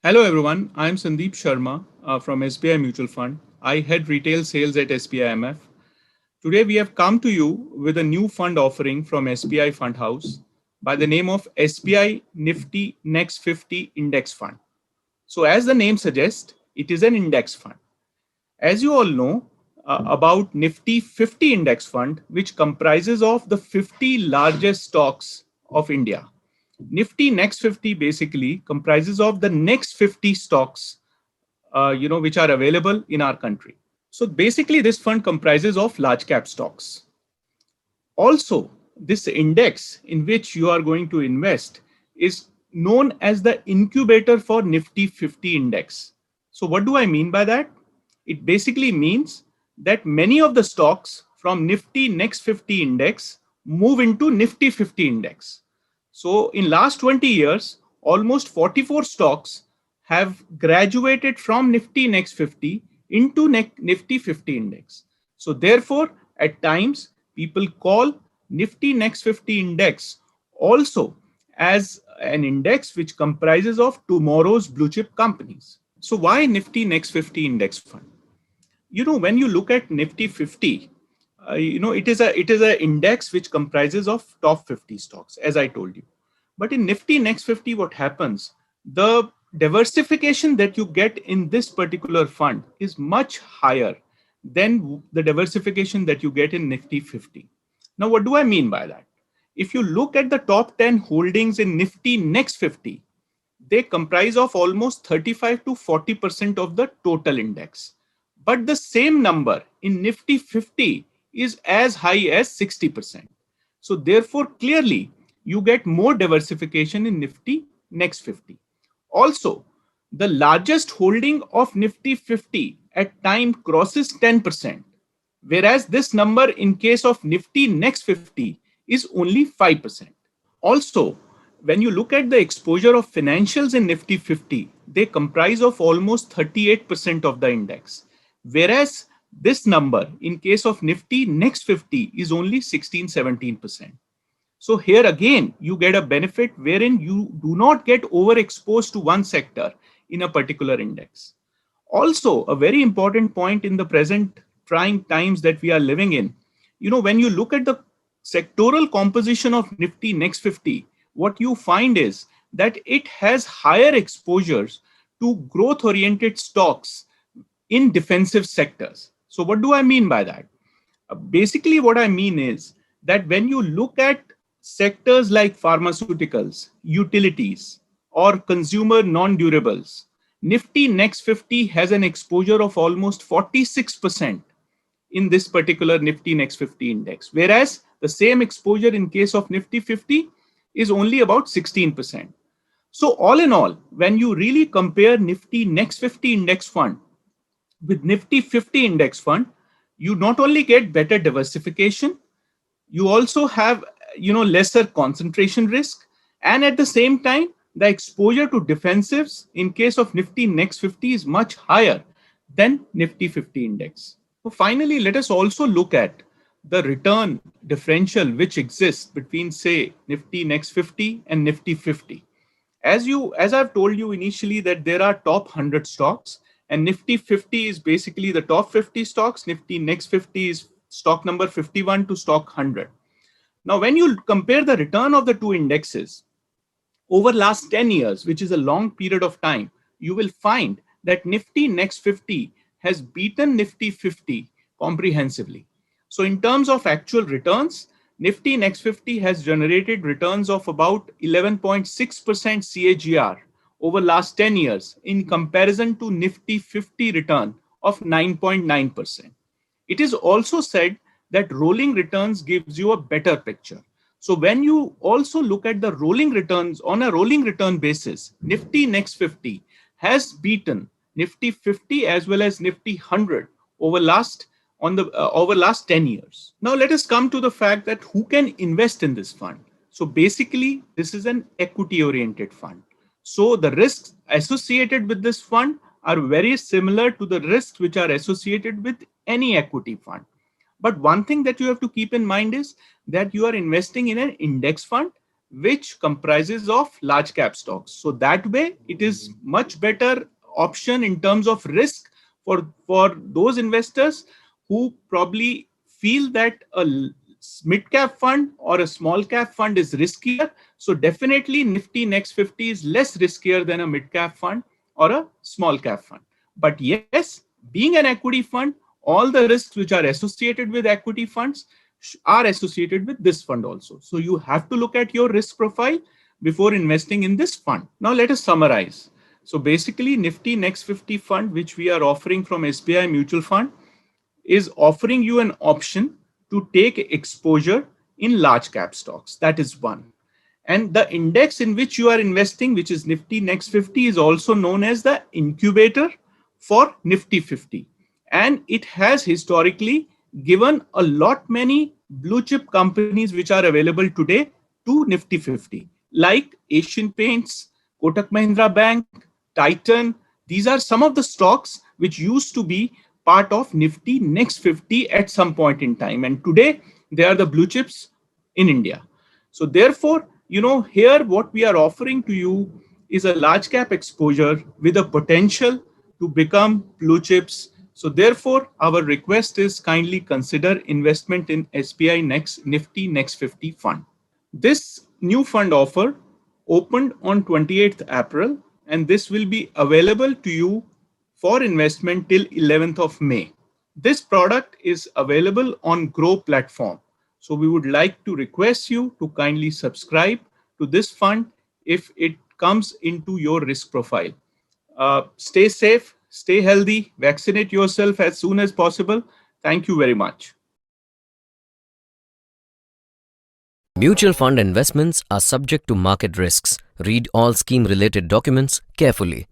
Hello everyone, I am Sandeep Sharma from SBI Mutual Fund. I head retail sales at SBI MF. Today we have come to you with a new fund offering from SBI Fund House by the name of SBI Nifty Next 50 Index Fund. So as the name suggests, it is an index fund. As you all know about Nifty 50 Index Fund, which comprises of the 50 largest stocks of India. Nifty Next 50 basically comprises of the next 50 stocks, which are available in our country. So basically, this fund comprises of large cap stocks. Also, this index in which you are going to invest is known as the incubator for Nifty 50 index. So what do I mean by that? It basically means that many of the stocks from Nifty Next 50 index move into Nifty 50 index. So in last 20 years, almost 44 stocks have graduated from Nifty Next 50 into Nifty 50 index. So therefore, at times, people call Nifty Next 50 index also as an index which comprises of tomorrow's blue chip companies. So why Nifty Next 50 index fund? When you look at Nifty 50, it is a index which comprises of top 50 stocks, as I told you. But in Nifty Next 50, what happens? The diversification that you get in this particular fund is much higher than the diversification that you get in Nifty 50. Now, what do I mean by that? If you look at the top 10 holdings in Nifty Next 50, they comprise of almost 35 to 40% of the total index. But the same number in Nifty 50 is as high as 60%. So therefore, clearly, you get more diversification in Nifty Next 50. Also, the largest holding of Nifty 50 at time crosses 10%, whereas this number in case of Nifty Next 50 is only 5%. Also, when you look at the exposure of financials in Nifty 50, they comprise of almost 38% of the index, whereas this number in case of Nifty Next 50 is only 16-17%. So here again, you get a benefit wherein you do not get overexposed to one sector in a particular index. Also, a very important point in the present trying times that we are living in, when you look at the sectoral composition of Nifty Next 50, what you find is that it has higher exposures to growth-oriented stocks in defensive sectors. So what do I mean by that? Basically, what I mean is that when you look at sectors like pharmaceuticals, utilities, or consumer non-durables, Nifty Next 50 has an exposure of almost 46% in this particular Nifty Next 50 index, whereas the same exposure in case of Nifty 50 is only about 16%. So all in all, when you really compare Nifty Next 50 index fund with Nifty 50 index fund, you not only get better diversification, you also have lesser concentration risk, and at the same time the exposure to defensives in case of Nifty Next 50 is much higher than Nifty 50 index. So finally, let us also look at the return differential which exists between, say, Nifty Next 50 and Nifty 50. As I've told you initially, that there are top 100 stocks, and Nifty 50 is basically the top 50 stocks. Nifty Next 50 is stock number 51 to stock 100. Now, when you compare the return of the two indexes over last 10 years, which is a long period of time, you will find that Nifty Next 50 has beaten Nifty 50 comprehensively. So in terms of actual returns, Nifty Next 50 has generated returns of about 11.6% CAGR over last 10 years in comparison to Nifty 50 return of 9.9%. It is also said that rolling returns gives you a better picture. So when you also look at the rolling returns on a rolling return basis, Nifty Next 50 has beaten Nifty 50 as well as Nifty 100 over last 10 years. Now let us come to the fact that who can invest in this fund. So basically, this is an equity oriented fund. So the risks associated with this fund are very similar to the risks which are associated with any equity fund. But one thing that you have to keep in mind is that you are investing in an index fund which comprises of large cap stocks. So that way, it is much better option in terms of risk for those investors who probably feel that a mid cap fund or a small cap fund is riskier. So definitely Nifty Next 50 is less riskier than a mid cap fund or a small cap fund. But yes, being an equity fund, all the risks which are associated with equity funds are associated with this fund also. So you have to look at your risk profile before investing in this fund. Now let us summarize. So basically Nifty Next 50 fund, which we are offering from SBI Mutual Fund, is offering you an option to take exposure in large cap stocks. That is one. And the index in which you are investing, which is Nifty Next 50, is also known as the incubator for Nifty 50. And it has historically given a lot many blue chip companies which are available today to Nifty 50, like Asian Paints, Kotak Mahindra Bank, Titan. These are some of the stocks which used to be part of Nifty Next 50 at some point in time. And today, they are the blue chips in India. So therefore, here what we are offering to you is a large cap exposure with a potential to become blue chips. So therefore, our request is kindly consider investment in SBI Nifty Next 50 fund. This new fund offer opened on 28th April, and this will be available to you for investment till 11th of May. This product is available on Groww platform. So we would like to request you to kindly subscribe to this fund if it comes into your risk profile. Stay safe, stay healthy, vaccinate yourself as soon as possible. Thank you very much. Mutual fund investments are subject to market risks. Read all scheme-related documents carefully.